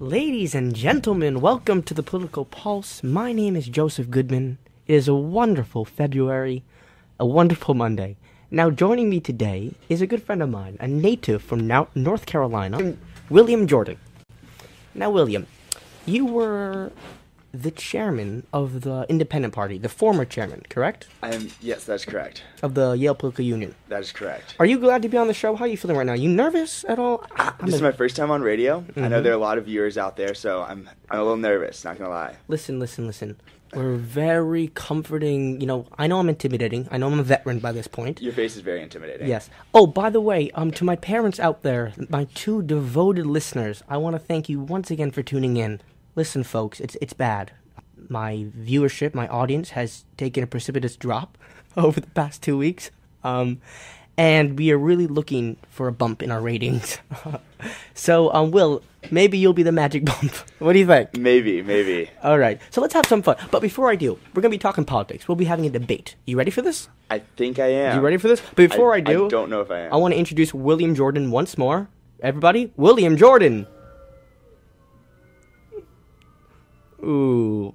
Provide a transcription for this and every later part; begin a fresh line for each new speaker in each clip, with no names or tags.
Ladies and gentlemen, welcome to the Political Pulse. My name is Josef Goodman. It is a wonderful February, a wonderful Monday. Now, joining me today is a good friend of mine, a native from North Carolina, William Jordan. Now, William, you were the chairman of the Independent Party, the former chairman, correct?
Yes, that's correct.
Of the Yale Political Union.
That is correct.
Are you glad to be on the show? How are you feeling right now? You nervous at all?
This is my first time on radio. Mm-hmm. I know there are a lot of viewers out there, so I'm a little nervous, not going to lie.
Listen. We're very comforting. You know, I know I'm intimidating. I know I'm a veteran by this point.
Your face is very intimidating.
Yes. Oh, by the way, to my parents out there, my two devoted listeners, I want to thank you once again for tuning in. Listen, folks, it's bad. My viewership, my audience has taken a precipitous drop over the past 2 weeks. And we are really looking for a bump in our ratings. So, Will, maybe you'll be the magic bump. What do you think?
Maybe.
All right. So let's have some fun. But before I do, we're going to be talking politics. We'll be having a debate. You ready for this?
I think I am.
You ready for this? Before I do,
I don't know if I am.
I want to introduce William Jordan once more. Everybody, William Jordan. Ooh,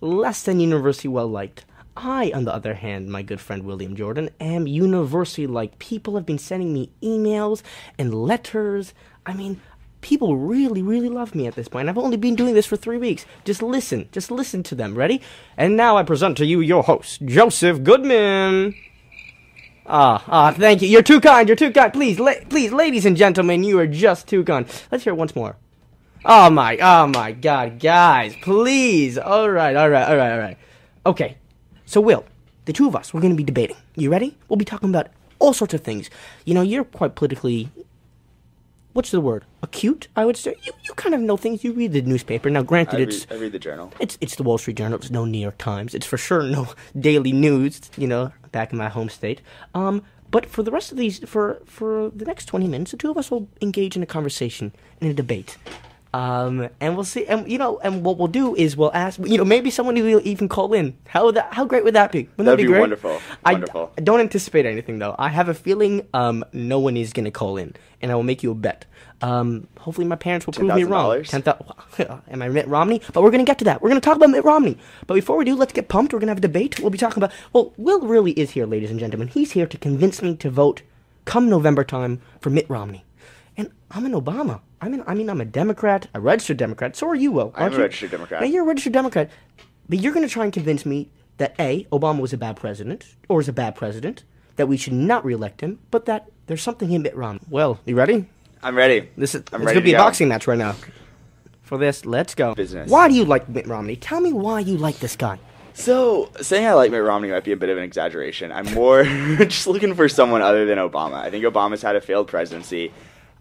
less than universally well-liked. I, on the other hand, my good friend William Jordan, am universally liked. People have been sending me emails and letters. I mean, people really, really love me at this point. I've only been doing this for 3 weeks. Just listen to them. Ready? And now I present to you your host, Josef Goodman. Thank you. You're too kind. Please, ladies and gentlemen, you are just too kind. Let's hear it once more. Oh my God, guys, please. All right. Okay, so Will, the two of us, we're going to be debating. You ready? We'll be talking about all sorts of things. You know, you're quite politically, what's the word? Acute, I would say. You kind of know things. You read the newspaper. Now, granted,
I read the Journal.
It's the Wall Street Journal. It's no New York Times. It's for sure no Daily News, back in my home state. But for the rest of these, for the next 20 minutes, the two of us will engage in a conversation, in a debate. And we'll see, and what we'll do is we'll ask, maybe someone will even call in. How great would that be? Wouldn't that be great?
Wonderful.
I don't anticipate anything though. I have a feeling, no one is gonna call in, and I will make you a bet. Hopefully my parents will prove me wrong. Am I Mitt Romney? But we're gonna get to that. We're gonna talk about Mitt Romney. But before we do, let's get pumped. We're gonna have a debate. We'll be talking about, Will really is here, ladies and gentlemen. He's here to convince me to vote come November time for Mitt Romney. And I'm an Obama. I'm a Democrat, a registered Democrat. So are you, Will, aren't you?
I'm a registered Democrat.
Now, you're a registered Democrat. But you're going to try and convince me that, A, Obama was a bad president, or is a bad president, that we should not reelect him, but that there's something in Mitt Romney. Well, you ready?
I'm ready.
It's going to be a boxing match right now. For this, let's go.
Business.
Why do you like Mitt Romney? Tell me why you like this guy.
So, saying I like Mitt Romney might be a bit of an exaggeration. I'm more just looking for someone other than Obama. I think Obama's had a failed presidency.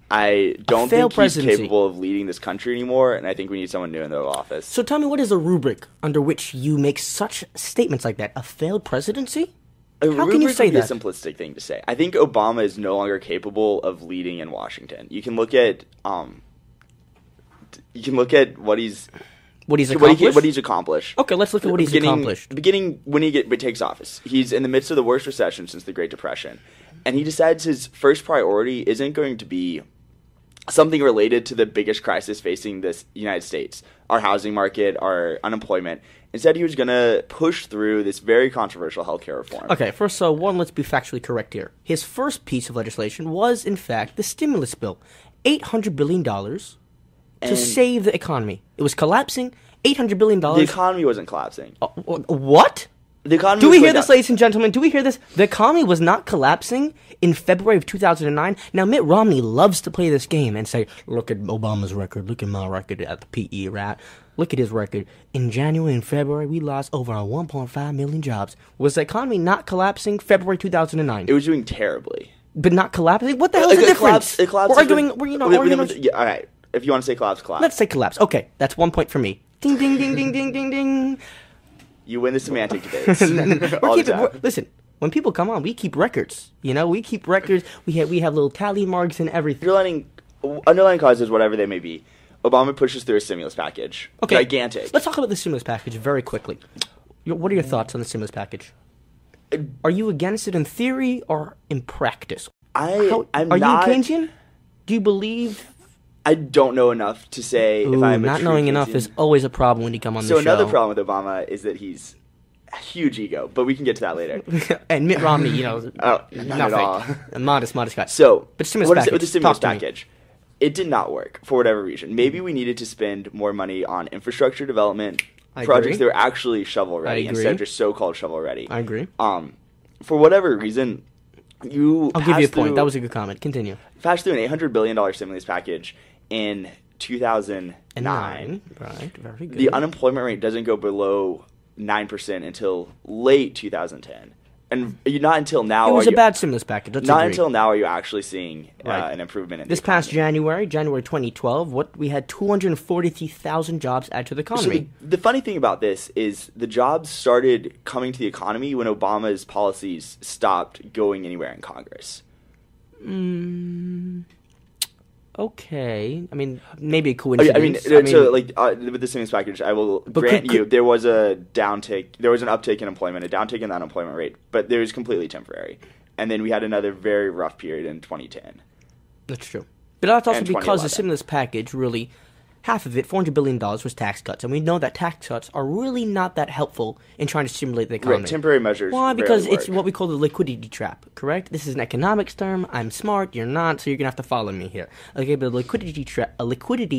I don't think he's capable of leading this country anymore, and I think we need someone new in the office.
So tell me, what is the rubric under which you make such statements like that? A failed presidency? How can you say that?
A simplistic thing to say. I think Obama is no longer capable of leading in Washington. You can look at what he's accomplished.
Okay, let's look at what he's accomplished.
Beginning when he takes office, he's in the midst of the worst recession since the Great Depression, and he decides his first priority isn't going to be something related to the biggest crisis facing this United States, our housing market, our unemployment. Instead, he was going to push through this very controversial healthcare reform.
Okay, first, let's be factually correct here. His first piece of legislation was, in fact, the stimulus bill. $800 billion to save the economy. It was collapsing. $800 billion.
The economy wasn't collapsing.
What?
The economy
Do we hear this, ladies and gentlemen? Do we hear this? The economy was not collapsing in February of 2009. Now, Mitt Romney loves to play this game and say, look at Obama's record, look at my record at the PE rat. Look at his record. In January and February, we lost over 1.5 million jobs. Was the economy not collapsing February 2009?
It was doing terribly.
But not collapsing? What the hell is the difference?
It collapsed. All right. If you want to say collapse, collapse.
Let's say collapse. Okay, that's 1 point for me. Ding, ding, ding, ding, ding, ding, ding.
You win the semantic debates.
Listen, when people come on, we keep records. We keep records. We have little tally marks and everything.
Underlying causes, whatever they may be, Obama pushes through a stimulus package.
Okay.
Gigantic.
Let's talk about the stimulus package very quickly. What are your thoughts on the stimulus package? Are you against it in theory or in practice?
I'm
not. Are you Keynesian? Do you believe
I don't know enough to say if I'm
not knowing enough is always a problem when you come on the show.
So another problem with Obama is that he's a huge ego, but we can get to that later.
And Mitt Romney, not
at all.
A modest guy.
So,
but with the stimulus
package, it did not work for whatever reason. Maybe we needed to spend more money on infrastructure development projects that were actually shovel-ready instead of just so-called shovel-ready.
I agree.
For whatever reason, I'll
give you a point. That was a good comment. Continue.
Passed through an $800 billion stimulus package in 2009.
Right, very good.
The unemployment rate doesn't go below 9% until late 2010. And not until now.
It was a bad stimulus package.
Until now are you actually seeing an improvement in
this past January 2012, we had 243,000 jobs added to the economy.
So the funny thing about this is the jobs started coming to the economy when Obama's policies stopped going anywhere in Congress.
Okay. I mean, maybe a coincidence.
So with the stimulus package, I will grant you there was a downtick. There was an uptick in employment, a downtick in the unemployment rate, but it was completely temporary. And then we had another very rough period in 2010.
That's true. But that's also because the stimulus package really, half of it, $400 billion, was tax cuts. And we know that tax cuts are really not that helpful in trying to stimulate the economy.
Right, temporary measures.
Why? Because it's what we call the liquidity trap, correct? This is an economics term. I'm smart, you're not, so you're going to have to follow me here. Okay, but a liquidity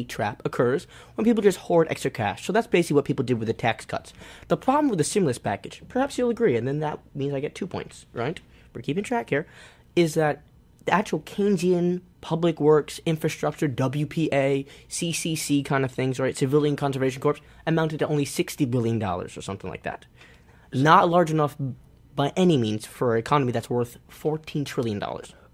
trap occurs when people just hoard extra cash. So that's basically what people did with the tax cuts. The problem with the stimulus package, perhaps you'll agree, and then that means I get 2 points, right? We're keeping track here, is that the actual Keynesian public works, infrastructure, WPA, CCC kind of things, right? Civilian Conservation Corps, amounted to only $60 billion or something like that. Not large enough by any means for an economy that's worth $14 trillion.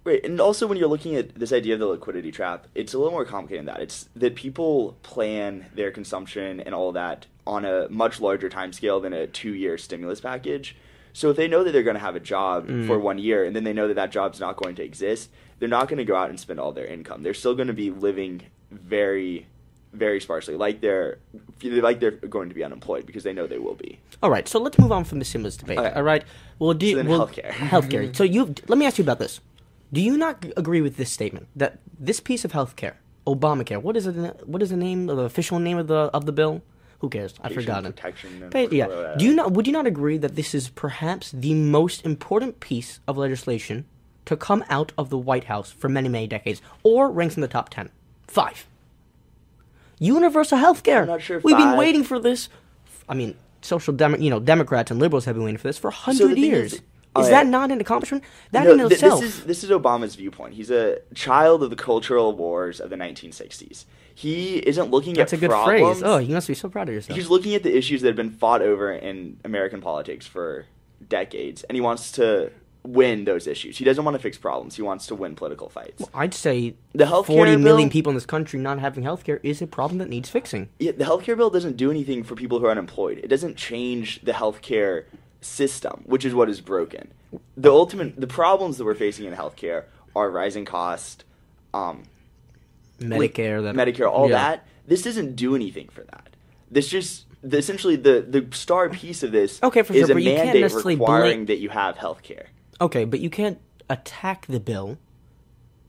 Right, and also when you're looking at this idea of the liquidity trap, it's a little more complicated than that. It's that people plan their consumption and all of that on a much larger time scale than a 2-year stimulus package. So if they know that they're going to have a job for 1 year and then they know that that job's not going to exist, they're not going to go out and spend all their income. They're still going to be living very, very sparsely, like they're going to be unemployed because they know they will be.
All right, so let's move on from the stimulus debate. Okay. All right,
healthcare.
Healthcare. So let me ask you about this. Do you not agree with this statement that this piece of healthcare, Obamacare, what is the name, the official name of the bill? Who cares? I've forgotten. But yeah, would you not agree that this is perhaps the most important piece of legislation to come out of the White House for many, many decades, or ranks in the top 10? 5. Universal health care.
I'm not sure.
We've been waiting for this. I mean, Democrats and liberals have been waiting for this for 100 years. Is that not an accomplishment? That in itself.
This is Obama's viewpoint. He's a child of the cultural wars of the 1960s. He isn't looking at problems. That's a good phrase.
Oh, you must be so proud of yourself.
He's looking at the issues that have been fought over in American politics for decades, and he wants to win those issues. He doesn't want to fix problems. He wants to win political fights.
Well, I'd say
the
40 million people in this country not having health care is a problem that needs fixing.
Yeah, the health care bill doesn't do anything for people who are unemployed. It doesn't change the health care system, which is what is broken. The problems that we're facing in healthcare are rising cost,
Medicare,
all that. This doesn't do anything for that. This just essentially the star piece of this is a mandate requiring that you have healthcare.
Okay, but you can't attack the bill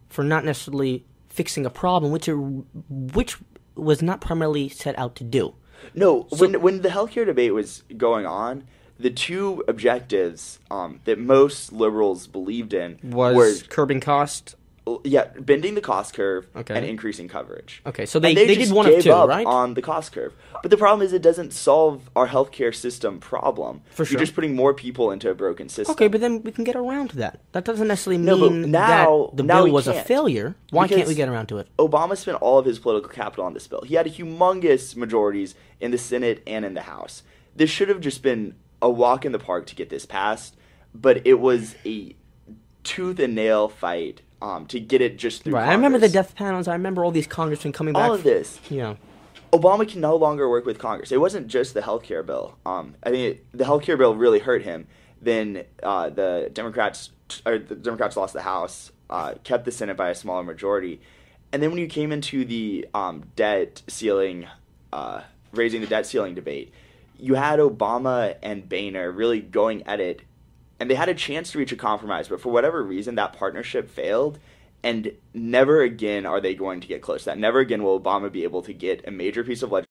for not necessarily fixing a problem, which was not primarily set out to do.
No, when the healthcare debate was going on, the two objectives that most liberals believed in
was curbing cost.
Yeah, bending the cost curve and increasing coverage.
Okay, so they did one of two, right?
On the cost curve. But the problem is it doesn't solve our healthcare system problem.
For sure.
You're just putting more people into a broken system.
Okay, but then we can get around to that. That doesn't necessarily mean that the bill was a failure. Why can't we get around to it?
Obama spent all of his political capital on this bill. He had humongous majorities in the Senate and in the House. This should have just been a walk in the park to get this passed, but it was a tooth and nail fight to get it just through Congress.
I remember the death panels. I remember all these congressmen coming back.
All of this.
Yeah.
Obama can no longer work with Congress. It wasn't just the healthcare bill. I think the healthcare bill really hurt him. Then the Democrats lost the House, kept the Senate by a smaller majority, and then when you came into the debt ceiling, raising the debt ceiling debate, you had Obama and Boehner really going at it, and they had a chance to reach a compromise, but for whatever reason, that partnership failed, And never again are they going to get close to that. Never again will Obama be able to get a major piece of legislation